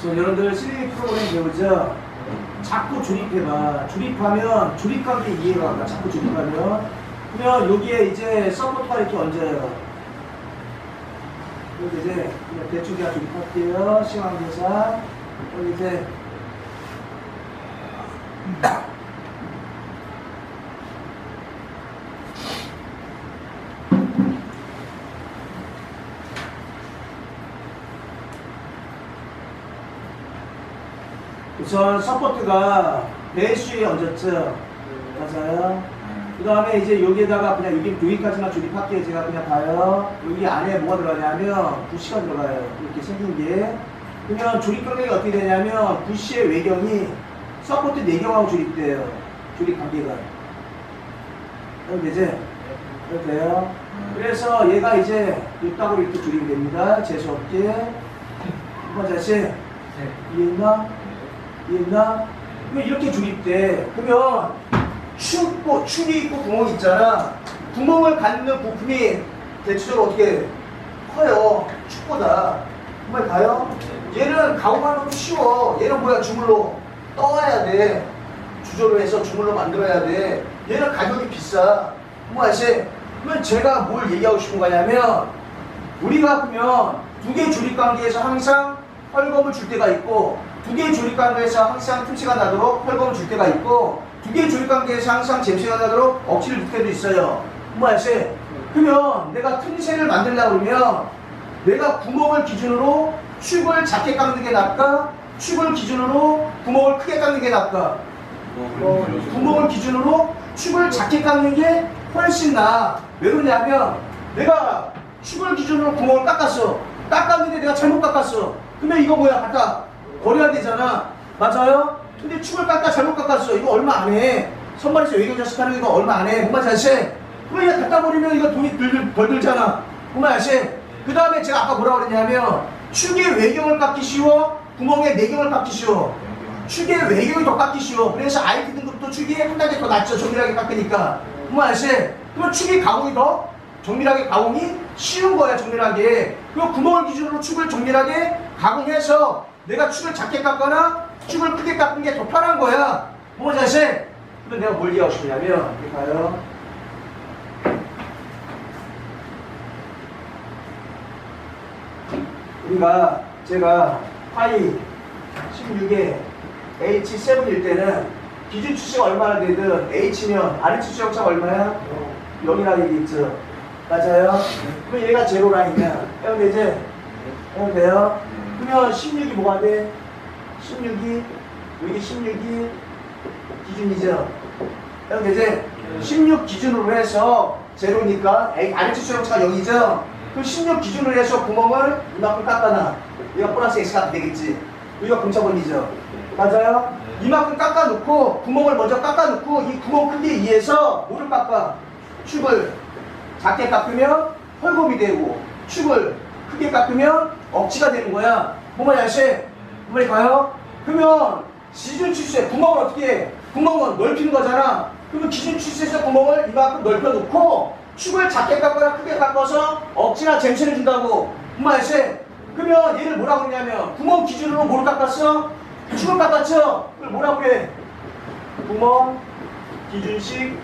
여러분들 3D 프로그램 배우죠? 자꾸 조립해봐. 조립관계 이해가 안 가. 자꾸 조립하면. 그러면 여기에 이제 서포트가 이렇게 얹어요. 여기 이제 그냥 대충 그냥 조립할게요. 시간 계산. 여기 이제 우선 서포트가 베이스에 얹었죠. 맞아요. 그 다음에 이제 여기에다가 그냥 여기까지만 조립할게요. 제가 그냥 봐요. 여기 안에 뭐가 들어가냐면 부시가 들어가요. 이렇게 생긴 게. 그러면 조립 관계가 어떻게 되냐면 부시의 외경이 서포트 내경하고 조립돼요. 조립 관계가. 그럼 되지? 그래도 돼요. 그래서 얘가 이제 이따구로 이렇게 조립이 됩니다. 재수없게. 한번 다시. 이해했나? 이해했나? 그러면 이렇게 조립돼. 그러면 축이 있고 구멍이 있잖아. 구멍을 갖는 부품이 대체적으로 어떻게 커요? 축보다. 정말 가요? 얘는 가공하는 것도 쉬워. 얘는 뭐야? 주물로 떠와야 돼. 주조로 해서 주물로 만들어야 돼. 얘는 가격이 비싸. 뭐 아시? 그러면 제가 뭘 얘기하고 싶은 거냐면, 우리가 보면 두 개의 조립 관계에서 항상 헐검을 줄 때가 있고, 두 개의 조립 관계에서 항상 틈새가 나도록 헐검을 줄 때가 있고, 두 개의 조립 관계에서 항상 잼새가 나도록 억지를 줄 때도 있어요. 뭐 아시? 그러면 내가 틈새를 만들려고 그러면 내가 구멍을 기준으로 축을 작게 깎는 게 낫까? 축을 기준으로 구멍을 크게 깎는 게 낫까? 구멍을 기준으로 축을 작게 깎는 게 훨씬 나아. 왜 그러냐면 내가 축을 기준으로 구멍을 깎았어. 깎았는데 내가 잘못 깎았어. 그러면 이거 뭐야? 갖다 버려야 되잖아. 맞아요? 근데 축을 깎아 잘못 깎았어. 이거 얼마 안 해. 선발에서 외교자식 하는 거 얼마 안 해. 뭔가 자세. 그럼 이거 갖다 버리면 이거 돈이 덜 들잖아. 뭔가 자세. 그 다음에 제가 아까 뭐라고 그랬냐면 축의 외경을 깎기 쉬워, 구멍의 내경을 깎기 쉬워. 축의 외경이 더 깎기 쉬워. 그래서 IT 등급도 축이 한 단계 더 낫죠. 정밀하게 깎으니까. 뭔가 자세. 그러면 축의 가공이 더 정밀하게 가공이 쉬운 거야. 정밀하게. 그 구멍을 기준으로 축을 정밀하게 가공해서 내가 축을 작게 깎거나 축을 크게 깎는 게 더 편한 거야. 뭐 자세? 그럼 내가 뭘 얘기하고 싶냐면 이렇게 가요. 제가 파이 16에 H7일 때는 기준 추세가 얼마나 되든 H면 아래치 수역차가 얼마야? 0이라는 얘기있죠. 맞아요? 그럼 얘가 제로라인이야. 해요 이제? 해요 돼요? 그러면 16이 뭐가 돼? 16이 여기 16이 기준이죠. 해요 되지? 16 기준으로 해서 제로니까 아래치 수역차가 0이죠? 그럼 16 기준으로 해서 구멍을 이만큼 깎아놔. 얘가 플러스 X가 되겠지. 여기가 공차원이죠. 맞아요? 이만큼 깎아놓고 구멍을 먼저 깎아놓고 이 구멍 크기에 의해서 뭐를 깎아? 축을 작게 깎으면 헐검이 되고 축을 크게 깎으면 억지가 되는 거야. 뭐만 야시? 뭐만 가요? 그러면 기준 추세 구멍을 어떻게 해? 구멍은 넓히는 거잖아. 그러면 기준 추세에서 구멍을 이만큼 넓혀놓고 축을 작게 깎거나 크게 깎아서 억지나 잼새를 준다고. 뭐만 야시? 그러면 얘를 뭐라고 그러냐면 구멍 기준으로 뭘 깎았어? 축을 깎았죠? 그걸 뭐라고 그래? 구멍 기준식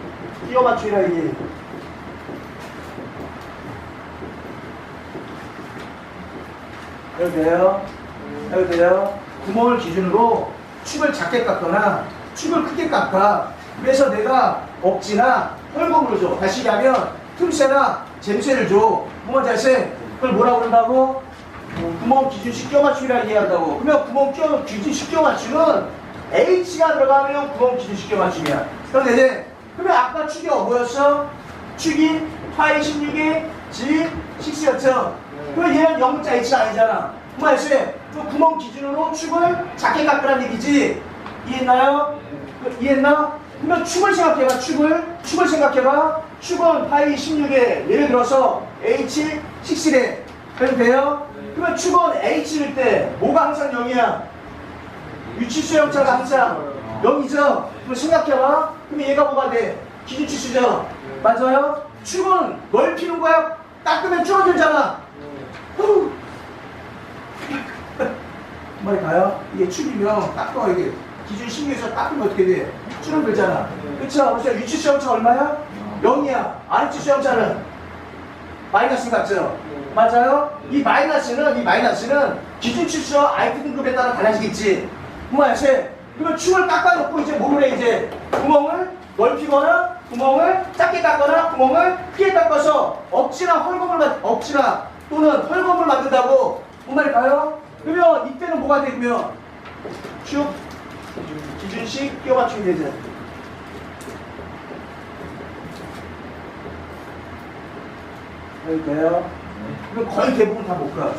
끼워 맞추기라 이게. 해도 돼요? 해도 돼요? 구멍을 기준으로 축을 작게 깎거나 축을 크게 깎아. 그래서 내가 억지나 헐검으로 줘. 다시 얘기하면 틈새나 잼새를 줘. 구멍 자세. 그걸 뭐라고 그런다고? 구멍 기준식 끼워 맞추기라 얘기한다고. 그러면 구멍 기준식 끼워 맞추면 H가 들어가면 구멍 기준식 끼워 맞추기야. 그런데 이제 그러면 아까 축이 뭐였어? 축이 파이 16에 G6였죠? 그러면 얘는 0자 H가 아니잖아. 그 말씀에 그 구멍 기준으로 축을 작게 깎으라는 얘기지. 이해했나요? 이해했나? 그러면 축을 생각해봐. 축을 생각해봐. 축은 파이 16에 예를 들어서 H6래. 그럼 돼요? 그러면 축은 H일 때 뭐가 항상 0이야? 위치수형차가 항상 0이죠? 그럼 생각해봐. 그러면 얘가 뭐가 돼? 기준치수죠? 맞아요? 축은 넓히는 거야? 깎으면 줄어들잖아. 말이 가요? 이게 축이면 깎아. 이게 기준 신규에서 깎으면 어떻게 돼? 줄어들잖아. 그쵸? 그래서 위치수형차 얼마야? 0이야. 아래치수형차는 마이너스 같죠? 맞아요? 이 마이너스는 기준치수와 IT 등급에 따라 달라지겠지. 그러면 축을 깎아놓고 이제 뭐를 해? 이제 구멍을 넓히거나 구멍을 작게 깎거나 구멍을 크게 깎아서 억지나 또는 헐검을 만든다고. 뭔 말일까요? 그러면 이때는 뭐가 되면 축 기준식 끼워 맞추기 되죠. 돼요? 그럼 거의 대부분 다 못 가.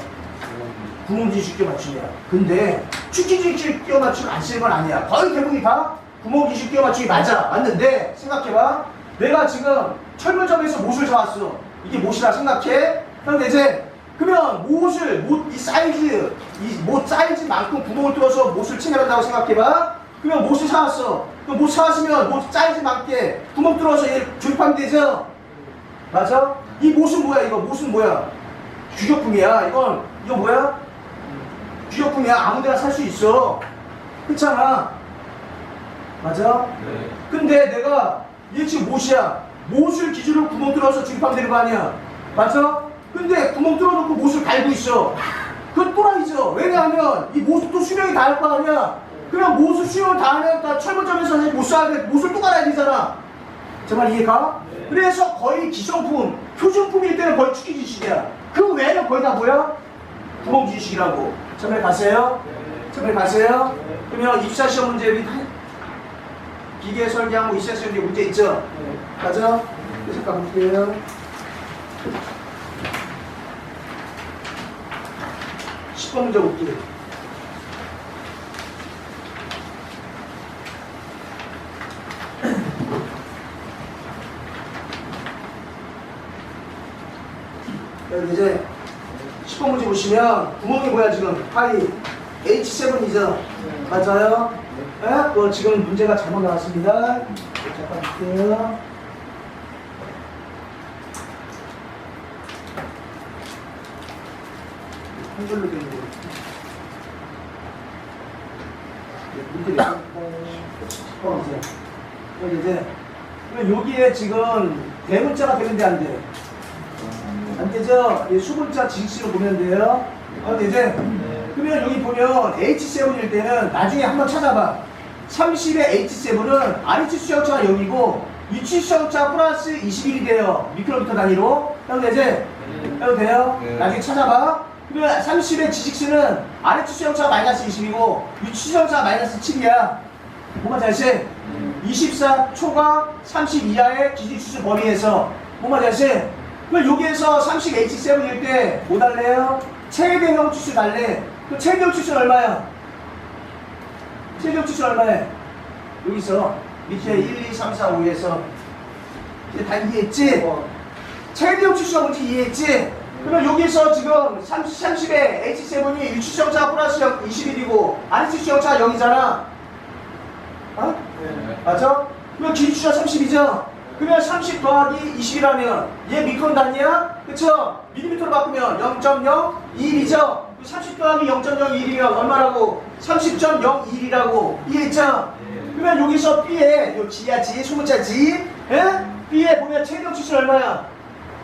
구멍기준식 끼워 맞춤이야. 근데 축기준식 끼워 맞춤 안 쓰는 건 아니야. 거의 대부분이 다 구멍기준식 끼워 맞춤이 맞아. 맞는데 생각해봐. 내가 지금 철물점에서 못을 사왔어. 이게 못이라 생각해. 그런데 이제 그러면 이 사이즈만큼 구멍을 뚫어서 못을 채취한다고 생각해봐. 그러면 못을 사왔어. 그럼 못 사왔으면 못 사이즈 맞게 구멍 뚫어서 얘 조립하면 되죠? 맞아? 이 못은 뭐야, 이거? 못은 뭐야? 규격품이야. 이거 뭐야? 규격품이야. 아무데나 살 수 있어. 그렇잖아. 맞아? 네. 근데 내가 얘 지금 못이야. 못을 기준으로 구멍 뚫어서 조립하면 되는 거 아니야. 맞아? 근데 구멍 뚫어놓고 못을 갈고 있어. 그건 또라이죠. 왜냐하면 이 못도 수명이 다 할 거 아니야. 그냥 못을 수명을 다 하니까 철물점에서 못 사야 돼. 못을 또 갈아야 되잖아. 정말 이해가? 네. 그래서 거의 기성품, 표준품일 때는 거의 축기지식이야. 그 외에는 거의 다 뭐야? 구멍지식이라고. 정말 가세요? 정말 가세요? 그러면 입사시험 문제 및 기계 설계하고 입사시험 문제 있죠? 가죠? 잠깐 볼게요. 10번 문제 볼게요. 여기 이제 10번 문제 보시면 구멍이 뭐야 지금? 파이 H7이죠? 맞아요? 네? 지금 문제가 잘못 나왔습니다. 잠깐 볼게요. 한글로 되는 거. 문제 이제 그럼 여기에 지금 대문자가 되는데 안 돼. 안 되죠? 수문자 지식으로 보면 돼요. 이제 그러면 여기 보면 H7일 때는 나중에 한번 찾아봐. 30의 H7은 RH 수역차가 0이고 위치 수역차 플러스 21이 돼요. 미크로미터 단위로. 해도 되지? 해도 돼요? 네. 나중에 찾아봐. 그러면 30의 지식수는 RH 수역차가 마이너스 20이고 위치 수역차가 마이너스 7이야. 뭐가 잘시? 24 초과 30 이하의 지식수 범위에서 뭐가 잘시? 그럼 여기에서 30H7일 때 뭐 달래요? 최대형 치수 달래. 그 최대형 치수는 얼마야? 최대형 치수는 얼마야? 여기서 밑에 1, 2, 3, 4, 5에서 이제 다 이해했지? 최대형 치수가 뭔지 이해했지? 그러면 여기서 지금 30의 H7이 위치수형차 플러스 21이고 아래치수형차가 0이잖아. 어? 네. 맞아? 그럼 기준수가 30이죠? 그러면 30 더하기 20이라면 얘 미크론 단위야? 그쵸? 밀리미터로 바꾸면 0.021이죠? 30 더하기 0.01이면 얼마라고? 30.01이라고 이해했죠? 그러면 여기서 B에 요 G야 G, 소문자 G 예? B에 보면 최대형 치수는 얼마야?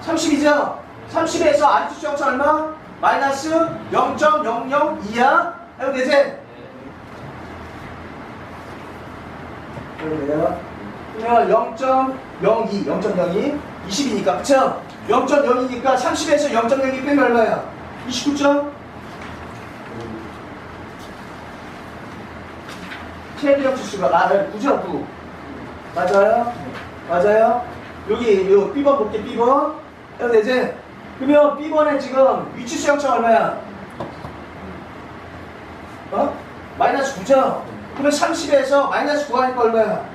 30이죠? 30에서 아래치수 형차 얼마? 마이너스 0.002야? 해도 되지? 그러면 0.02, 0.02, 20이니까, 그쵸? 0.02니까 30에서 0.02 빼면 얼마야? 29점? 최대형 지수가 9죠, 9. 맞아요? 맞아요? 여기, 요 B번 볼게, B번. 해도 되지? 그러면 B번에 지금 위치 수형차 얼마야? 어? 마이너스 9죠? 그러면 30에서 마이너스 9 하니까 얼마야?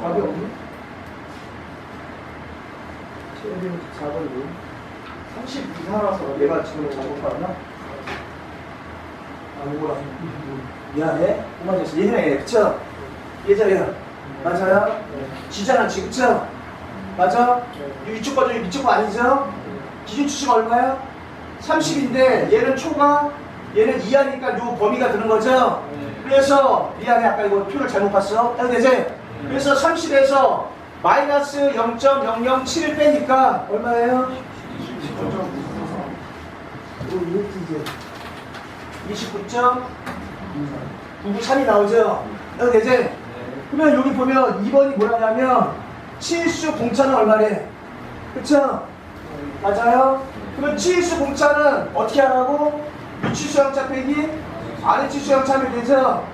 답이 없네? 최대형 4번이고 30 이상이라서 얘가 지금 잘못 봤나? 뭐라 미안해 고마워졌어 얘네 그쵸? 얘잖아요 맞아요? 지잖아 지금 그쵸? 맞아? 위쪽 거 중에 밑쪽 거 아니죠? 기준 추수가 얼마야? 30인데 얘는 초과 얘는 이하니까 요 범위가 드는 거죠? 그래서 미안해 아까 이거 표를 잘못 봤어 해도 되지? 그래서 30에서 마이너스 0.007을 빼니까 얼마예요? 29.993이 나오죠? 해도 되지? 그러면 여기 보면 2번이 뭐라냐면 치수 공차는 얼마래? 그쵸? 맞아요? 그러면 치수 공차는 어떻게 하라고? 위치수형차 빼기 아래치수형차면 되죠?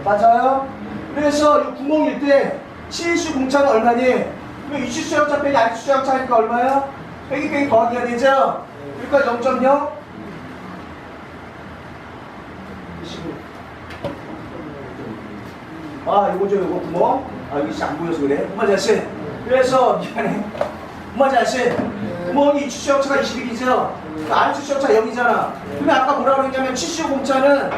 맞아요? 그래서 이 구멍일 때 치수 공차는 얼마니? 그럼 위치수형차 빼기 아래치수형차 하니까 얼마야? 빼기 더하기가 되죠? 그러니까 0.0 이거죠, 이거 구멍. 여기 안 보여서 그래. 맞아, 씨. 그래서, 미안해. 뭔지 아시? 구멍이 위치수용차가 21이죠? 아래 치수용차 0이잖아. 근데 아까 뭐라 그랬냐면 치수공차는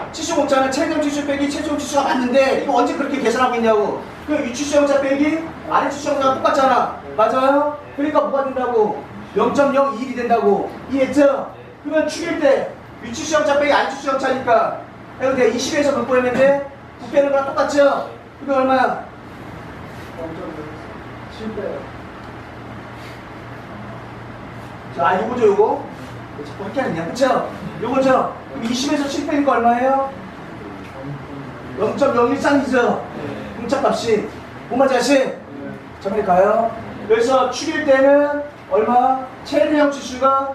최대형 치수 빼기 최종 치수가 맞는데 이거 언제 그렇게 계산하고 있냐고. 그 위치수용차 빼기 아래 치수용차가 똑같잖아. 맞아요? 그러니까 뭐가 된다고? 0.021이 된다고. 이해했죠? 그러면 축일 때 위치수용차 빼기 아래 치수용차니까 이거 내가 20에서 몇 보였는데 9 빼는 거랑 똑같죠? 그게 얼마야? 7배요. 자, 요거죠, 요거. 자꾸 할게 아니냐, 그쵸? 요거죠? 그럼 20에서 7 빼니까 얼마예요? 0.013이죠? 공차값이. 뭐만 자식? 저번에 가요. 그래서 축일 때는 얼마? 최대형 지수가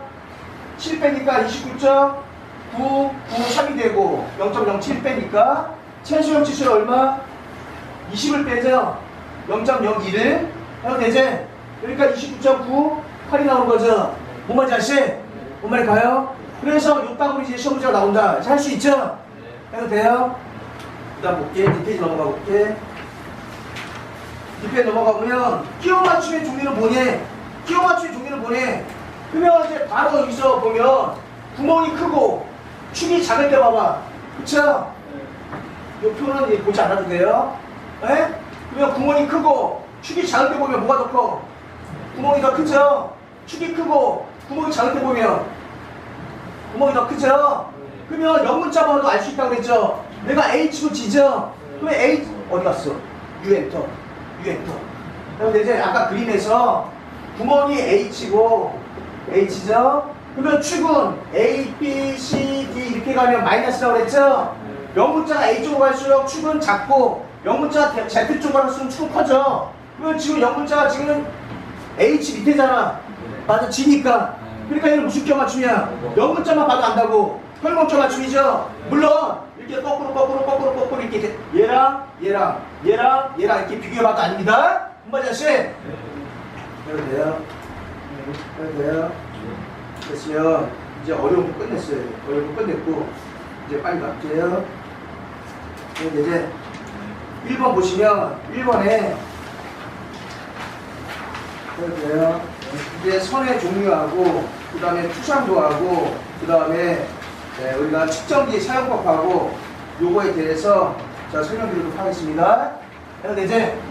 7 빼니까 29.993이 되고 0.07 빼니까 최소형 지수는 얼마? 20을 빼죠? 0.01을 해도 되지? 그러니까 29.98이 나오는 거죠? 뭔 말인지 아시? 뭔 말이 가요? 그래서 요땅으로 이제 시험 문제가 나온다. 할 수 있죠? 해도 돼요? 그 다음 볼게. 뒷페이지 넘어가 볼게. 뒷페이지 넘어가 보면 끼워 맞춤의 종류는 뭐니? 끼워 맞춤의 종류는 뭐니? 그러면 이제 바로 여기서 보면 구멍이 크고 축이 작을 때 봐봐. 그쵸? 요 표는 이제 보지 않아도 돼요. 에? 그러면 구멍이 크고 축이 작을 때 보면 뭐가 더 커? 구멍이 더 크죠? 축이 크고 구멍이 작을 때 보면 구멍이 더 크죠? 그러면 영문자 번호도 알 수 있다고 그랬죠? 내가 H고 G죠? 그러면 H 어디 갔어? U 엔터 그럼 이제 아까 그림에서 구멍이 H고 H죠? 그러면 축은 A, B, C, D 이렇게 가면 마이너스라고 그랬죠? 영문자가 A 쪽으로 갈수록 축은 작고 영문자가 Z 쪽으로 갈수록 축은 커져. 그러면 지금 영문자가 지금 H 밑에잖아. 맞아, G니까. 그러니까 얘는 무슨 껴 맞춤이야? 영문자만 봐도 안다고. 혈목껴 맞춤이죠? 물론 이렇게 거꾸로 이렇게 얘랑 이렇게 비교해봐도 아닙니다. 한번 다시 해도 돼요? 해도 돼요? 됐어요. 이제 어려운 거 끝냈어요. 어려운 거 끝냈고 이제 빨리 갈게요. 이제 1번 보시면 1번에 해도 돼요? 이제 선의 종류하고 그 다음에 투상도하고 그 다음에 우리가 측정기 사용법하고 요거에 대해서 제가 설명드리도록 하겠습니다. 해도 되지?